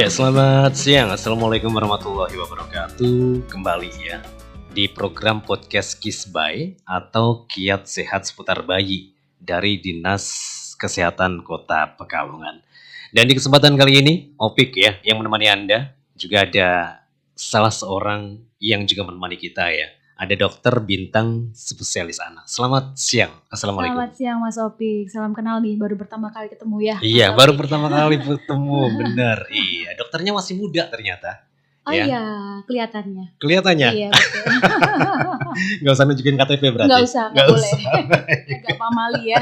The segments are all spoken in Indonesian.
Selamat siang. Assalamualaikum warahmatullahi wabarakatuh. Kembali ya di program podcast Kisbai atau Kiat Sehat Seputar Bayi dari Dinas Kesehatan Kota Pekalongan. Dan di kesempatan kali ini, Opik ya yang menemani Anda. Juga ada salah seorang yang juga menemani kita ya. Ada dokter bintang spesialis anak. Selamat siang. Assalamualaikum. Selamat siang Mas Opik. Salam kenal nih, baru pertama kali ketemu ya. Iya, baru pertama kali ketemu, benar. Iya, dokternya masih muda ternyata. Oh ya. Iya, kelihatannya. Kelihatannya? Iya, betul. Nggak usah nunjukin KTP berarti? Nggak usah, nggak boleh. Agak pamali ya.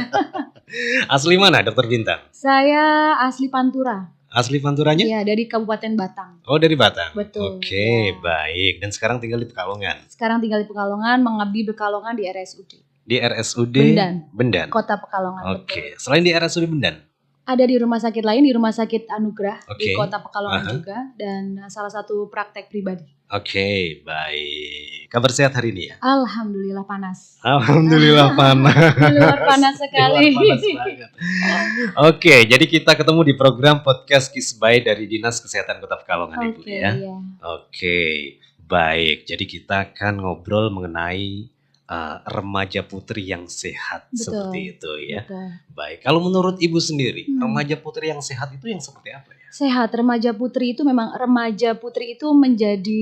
Asli mana dokter bintang? Saya asli Pantura. Asli Panturanya? Iya, dari Kabupaten Batang. Oh, dari Batang? Betul. Oke, ya. baik. Dan sekarang tinggal di Pekalongan? Sekarang tinggal di Pekalongan, mengabdi Pekalongan di RSUD. Di RSUD? Bendan. Kota Pekalongan. Oke, selain di RSUD Bendan? Ada di rumah sakit lain, di Rumah Sakit Anugrah di Oke. Kota Pekalongan juga, dan salah satu praktek pribadi. Oke, baik. Kabar sehat hari ini ya? Alhamdulillah panas. Alhamdulillah panas. Di luar panas sekali. Di luar panas banget. Oke, jadi kita ketemu di program podcast Kisbai dari Dinas Kesehatan Kota Pekalongan Ibu ya. Iya. Oke, baik. Jadi kita akan ngobrol mengenai remaja putri yang sehat. Betul. Seperti itu ya. Betul. Baik. Kalau menurut Ibu sendiri, remaja putri yang sehat itu yang seperti apa ya? Sehat, remaja putri itu memang menjadi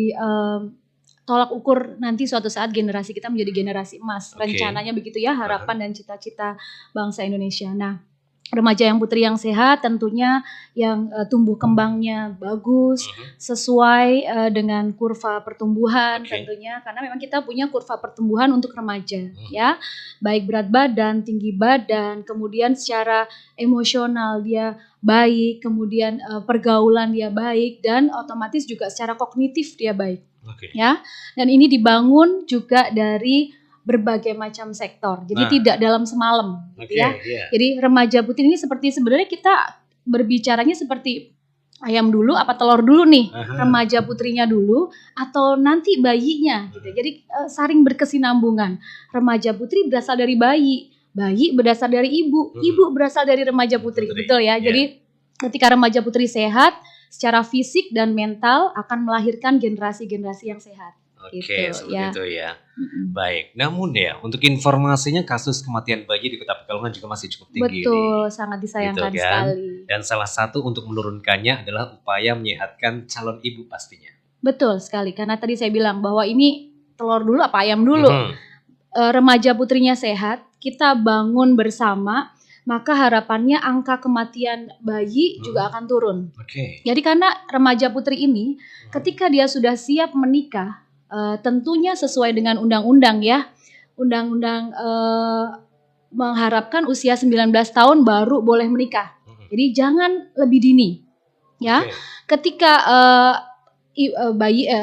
tolak ukur nanti suatu saat generasi kita menjadi generasi emas. Oke. Rencananya begitu ya, harapan dan cita-cita bangsa Indonesia. Nah, remaja yang putri yang sehat tentunya yang tumbuh kembangnya bagus, sesuai dengan kurva pertumbuhan. Oke. Tentunya karena memang kita punya kurva pertumbuhan untuk remaja ya, baik berat badan, tinggi badan, kemudian secara emosional dia baik, kemudian pergaulan dia baik, dan otomatis juga secara kognitif dia baik. Oke. Ya, dan ini dibangun juga dari berbagai macam sektor. Jadi Nah. tidak dalam semalam, gitu ya. Iya. Jadi remaja putri ini sebenarnya kita berbicaranya seperti ayam dulu apa telur dulu nih, remaja putrinya dulu atau nanti bayinya, gitu. Jadi saling berkesinambungan. Remaja putri berasal dari bayi berasal dari ibu berasal dari remaja putri, betul ya. Iya. Jadi ketika remaja putri sehat, secara fisik dan mental akan melahirkan generasi-generasi yang sehat. Oke, Gitu, seperti ya. itu ya. Baik, namun ya untuk informasinya kasus kematian bayi di Kota Pekalongan juga masih cukup tinggi. Betul, sangat disayangkan Gitu kan? sekali. Dan salah satu untuk menurunkannya adalah upaya menyehatkan calon ibu pastinya. Betul sekali, karena tadi saya bilang bahwa ini telur dulu apa ayam dulu. Mhm. Remaja putrinya sehat, kita bangun bersama, maka harapannya angka kematian bayi juga akan turun. Oke. Jadi karena remaja putri ini ketika dia sudah siap menikah, tentunya sesuai dengan undang-undang ya. Undang-undang mengharapkan usia 19 tahun baru boleh menikah. Jadi jangan lebih dini. Ya. Oke. Ketika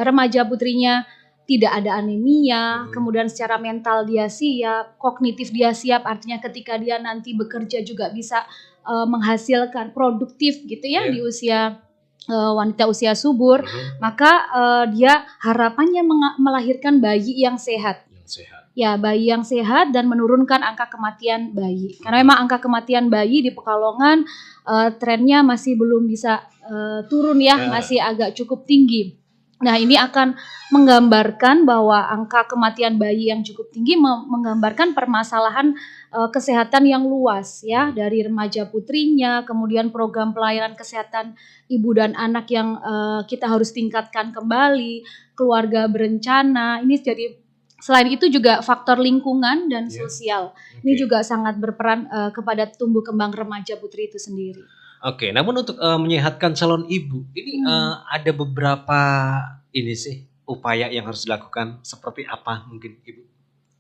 remaja putrinya tidak ada anemia, kemudian secara mental dia siap, kognitif dia siap, artinya ketika dia nanti bekerja juga bisa menghasilkan produktif gitu ya, di usia wanita usia subur, maka dia harapannya melahirkan bayi yang sehat. Yang sehat. Ya, bayi yang sehat dan menurunkan angka kematian bayi. Karena memang angka kematian bayi di Pekalongan trennya masih belum bisa turun ya, masih agak cukup tinggi. Nah, ini akan menggambarkan bahwa angka kematian bayi yang cukup tinggi menggambarkan permasalahan kesehatan yang luas ya, dari remaja putrinya, kemudian program pelayanan kesehatan ibu dan anak yang kita harus tingkatkan kembali, keluarga berencana. Ini jadi selain itu juga faktor lingkungan dan sosial. Ini juga sangat berperan kepada tumbuh kembang remaja putri itu sendiri. Oke, namun untuk menyehatkan calon ibu, ini ada beberapa upaya yang harus dilakukan. Seperti apa mungkin Ibu?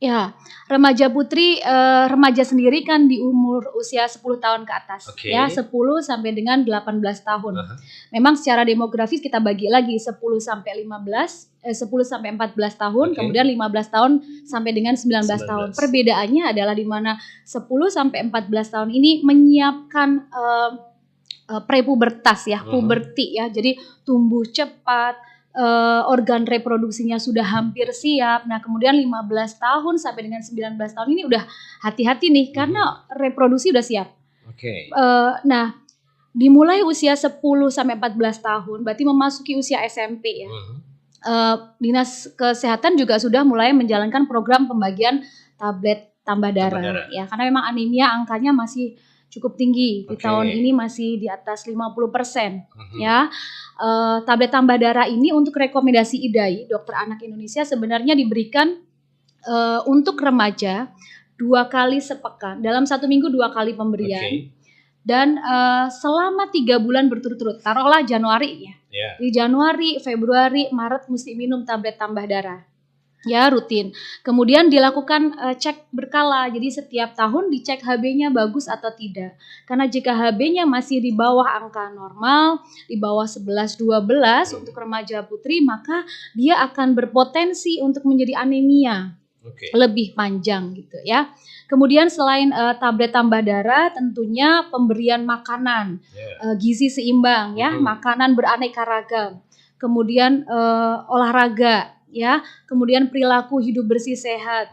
Ya, remaja putri, remaja sendiri kan di umur usia 10 tahun ke atas. Oke. Ya, 10 sampai dengan 18 tahun. Memang secara demografis kita bagi lagi 10 sampai 14 tahun, kemudian 15 tahun sampai dengan 19 tahun. Perbedaannya adalah di mana 10 sampai 14 tahun ini menyiapkan prepubertas ya, puberti ya. Jadi tumbuh cepat, organ reproduksinya sudah hampir siap. Nah, kemudian 15 tahun sampai dengan 19 tahun ini udah hati-hati nih karena reproduksi udah siap. Oke. Nah, dimulai usia 10 sampai 14 tahun, berarti memasuki usia SMP ya. Dinas Kesehatan juga sudah mulai menjalankan program pembagian tablet tambah darah ya, karena memang anemia angkanya masih cukup tinggi di tahun ini, masih di atas 50% ya. Tablet tambah darah ini untuk rekomendasi IDAI Dokter Anak Indonesia sebenarnya diberikan untuk remaja 2 kali sepekan, dalam 1 minggu 2 kali pemberian. Dan selama 3 bulan berturut-turut, taruhlah Januari ya. Di Januari, Februari, Maret mesti minum tablet tambah darah. Ya, rutin. Kemudian dilakukan cek berkala. Jadi setiap tahun dicek HB-nya bagus atau tidak. Karena jika HB-nya masih di bawah angka normal, di bawah 11-12 untuk remaja putri, maka dia akan berpotensi untuk menjadi anemia. Lebih panjang gitu ya. Kemudian selain tablet tambah darah, tentunya pemberian makanan gizi seimbang ya, makanan beraneka ragam. Kemudian olahraga ya, kemudian perilaku hidup bersih sehat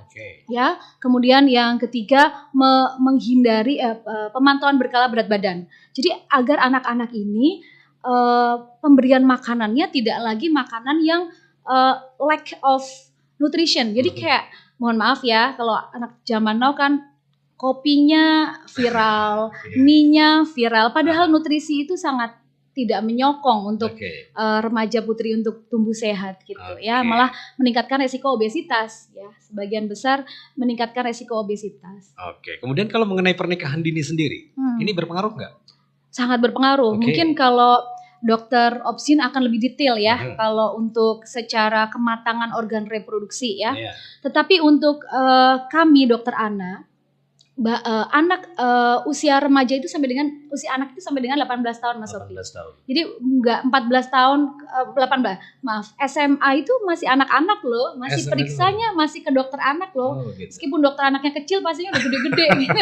ya. Kemudian yang ketiga menghindari pemantauan berkala berat badan. Jadi agar anak-anak ini pemberian makanannya tidak lagi makanan yang lack of nutrition. Jadi kayak mohon maaf ya, kalau anak zaman now kan kopinya viral, mie-nya viral, padahal nutrisi itu sangat tidak menyokong untuk remaja putri untuk tumbuh sehat gitu ya, malah meningkatkan resiko obesitas ya, sebagian besar meningkatkan resiko obesitas. Kemudian kalau mengenai pernikahan dini sendiri, ini berpengaruh nggak? Sangat berpengaruh. Mungkin kalau Dokter Opsin akan lebih detail ya kalau untuk secara kematangan organ reproduksi ya. Tetapi untuk kami dokter anak, usia remaja itu sampai dengan usia anak itu sampai dengan 18 tahun Mas Sofi. Jadi enggak 14 tahun 18 SMA itu masih anak-anak loh, masih SMA periksanya masih ke dokter anak loh. Meskipun dokter anaknya kecil pastinya udah gede-gede gitu.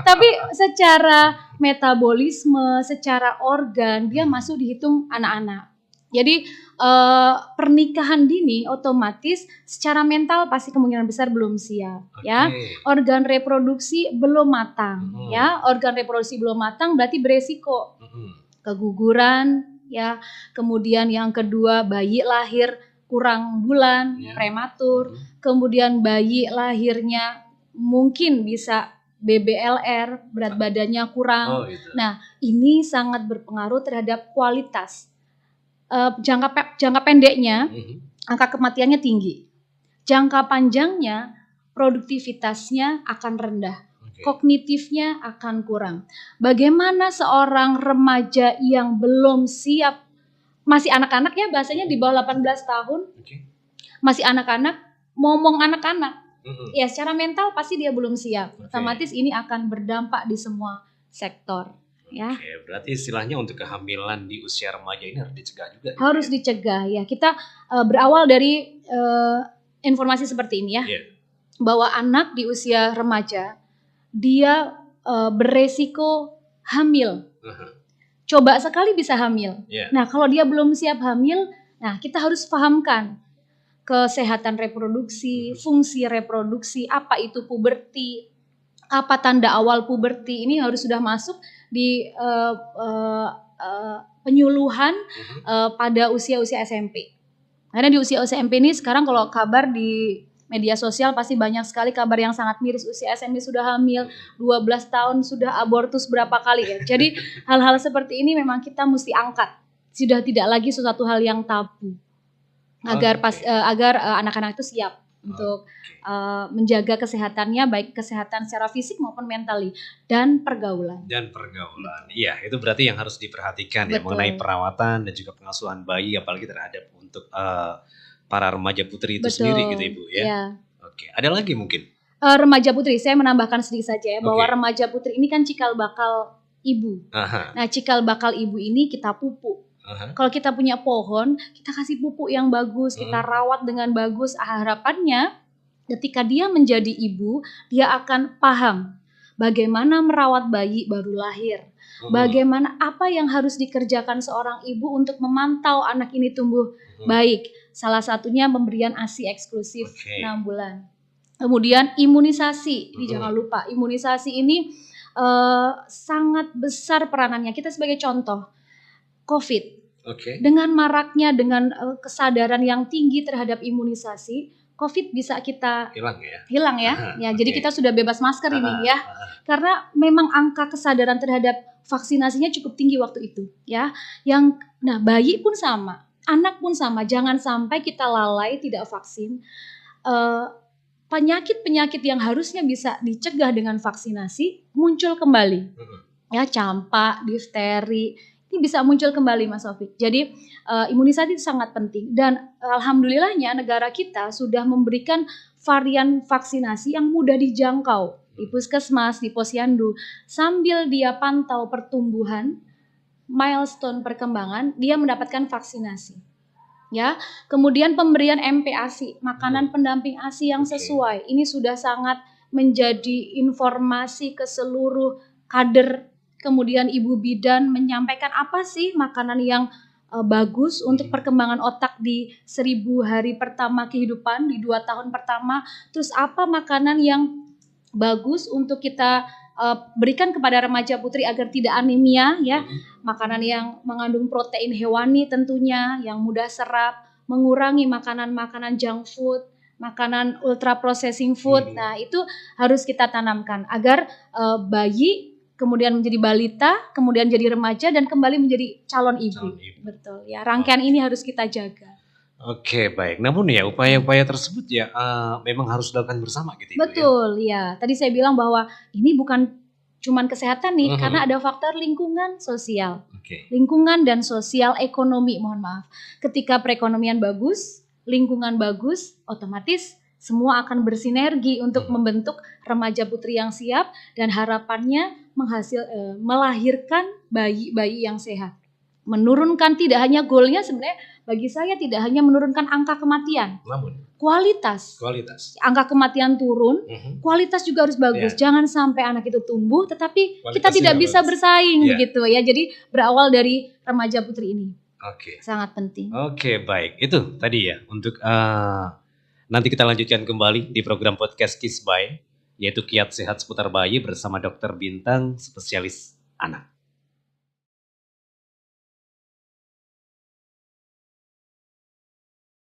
Tapi secara metabolisme, secara organ dia masuk dihitung anak-anak. Jadi pernikahan dini otomatis secara mental pasti kemungkinan besar belum siap ya. Organ reproduksi belum matang ya. Organ reproduksi belum matang berarti beresiko keguguran ya. Kemudian yang kedua bayi lahir kurang bulan, prematur. Kemudian bayi lahirnya mungkin bisa BBLR, berat badannya kurang. Nah, ini sangat berpengaruh terhadap kualitas. Jangka pendeknya angka kematiannya tinggi. Jangka panjangnya produktivitasnya akan rendah. Kognitifnya akan kurang. Bagaimana seorang remaja yang belum siap, masih anak-anak ya, bahasanya di bawah 18 tahun, masih anak-anak, ngomong anak-anak, ya secara mental pasti dia belum siap. Otomatis ini akan berdampak di semua sektor. Ya. Berarti istilahnya untuk kehamilan di usia remaja ini harus dicegah juga. Harus dicegah ya. Kita berawal dari informasi seperti ini ya, bahwa anak di usia remaja dia beresiko hamil. Coba sekali bisa hamil. Nah kalau dia belum siap hamil, nah kita harus pahamkan kesehatan reproduksi, fungsi reproduksi, apa itu puberti, apa tanda awal puberti, ini harus sudah masuk di penyuluhan pada usia-usia SMP. Karena di usia SMP ini sekarang kalau kabar di media sosial pasti banyak sekali kabar yang sangat miris, usia SMP sudah hamil, 12 tahun sudah abortus berapa kali ya. Jadi hal-hal seperti ini memang kita mesti angkat. Sudah tidak lagi sesuatu hal yang tabu. Agar anak-anak itu siap untuk menjaga kesehatannya, baik kesehatan secara fisik maupun mentally, dan pergaulan. Iya, itu berarti yang harus diperhatikan ya, mengenai perawatan dan juga pengasuhan bayi, apalagi terhadap untuk para remaja putri itu sendiri gitu Ibu ya. Ada lagi mungkin? Remaja putri, saya menambahkan sedikit saja ya, bahwa remaja putri ini kan cikal bakal ibu. Nah cikal bakal ibu ini kita pupuk. Kalau kita punya pohon, kita kasih pupuk yang bagus, kita rawat dengan bagus. Harapannya ketika dia menjadi ibu, dia akan paham bagaimana merawat bayi baru lahir. Bagaimana apa yang harus dikerjakan seorang ibu untuk memantau anak ini tumbuh baik. Salah satunya pemberian ASI eksklusif 6 bulan. Kemudian imunisasi, ini jangan lupa. Imunisasi ini sangat besar peranannya. Kita sebagai contoh, COVID. Oke. Dengan maraknya, dengan kesadaran yang tinggi terhadap imunisasi, COVID bisa kita hilang ya. Oke. Jadi kita sudah bebas masker ini ya. Karena memang angka kesadaran terhadap vaksinasinya cukup tinggi waktu itu ya. Nah, bayi pun sama, anak pun sama. Jangan sampai kita lalai tidak vaksin. Penyakit-penyakit yang harusnya bisa dicegah dengan vaksinasi muncul kembali. Ya, campak, difteri, ini bisa muncul kembali Mas Taufik. Jadi imunisasi itu sangat penting dan alhamdulillahnya negara kita sudah memberikan varian vaksinasi yang mudah dijangkau di puskesmas, di posyandu, sambil dia pantau pertumbuhan, milestone perkembangan, dia mendapatkan vaksinasi. Ya, kemudian pemberian MPASI, makanan pendamping ASI yang sesuai. Ini sudah sangat menjadi informasi ke seluruh kader. Kemudian ibu bidan menyampaikan apa sih makanan yang bagus untuk perkembangan otak di 1000 hari pertama kehidupan, di 2 tahun pertama. Terus apa makanan yang bagus untuk kita berikan kepada remaja putri agar tidak anemia ya. Makanan yang mengandung protein hewani tentunya, yang mudah serap, mengurangi makanan-makanan junk food, makanan ultra processing food. Nah, itu harus kita tanamkan agar bayi kemudian menjadi balita, kemudian jadi remaja dan kembali menjadi calon ibu. Betul ya. Rangkaian ini harus kita jaga. Oke, baik. Namun ya upaya-upaya tersebut ya memang harus dilakukan bersama gitu. Betul ya. Tadi saya bilang bahwa ini bukan cuman kesehatan nih, karena ada faktor lingkungan sosial. Lingkungan dan sosial ekonomi, mohon maaf. Ketika perekonomian bagus, lingkungan bagus, otomatis semua akan bersinergi untuk membentuk remaja putri yang siap dan harapannya melahirkan bayi-bayi yang sehat. Menurunkan tidak hanya goalnya sebenarnya bagi saya tidak hanya menurunkan angka kematian, namun kualitas. Angka kematian turun, kualitas juga harus bagus. Jangan sampai anak itu tumbuh tetapi kita tidak bisa bersaing begitu ya. Jadi berawal dari remaja putri ini. Sangat penting. Oke, baik. Itu tadi ya untuk nanti kita lanjutkan kembali di program podcast Kiss By, yaitu Kiat Sehat Seputar Bayi bersama Dr. Bintang, spesialis anak.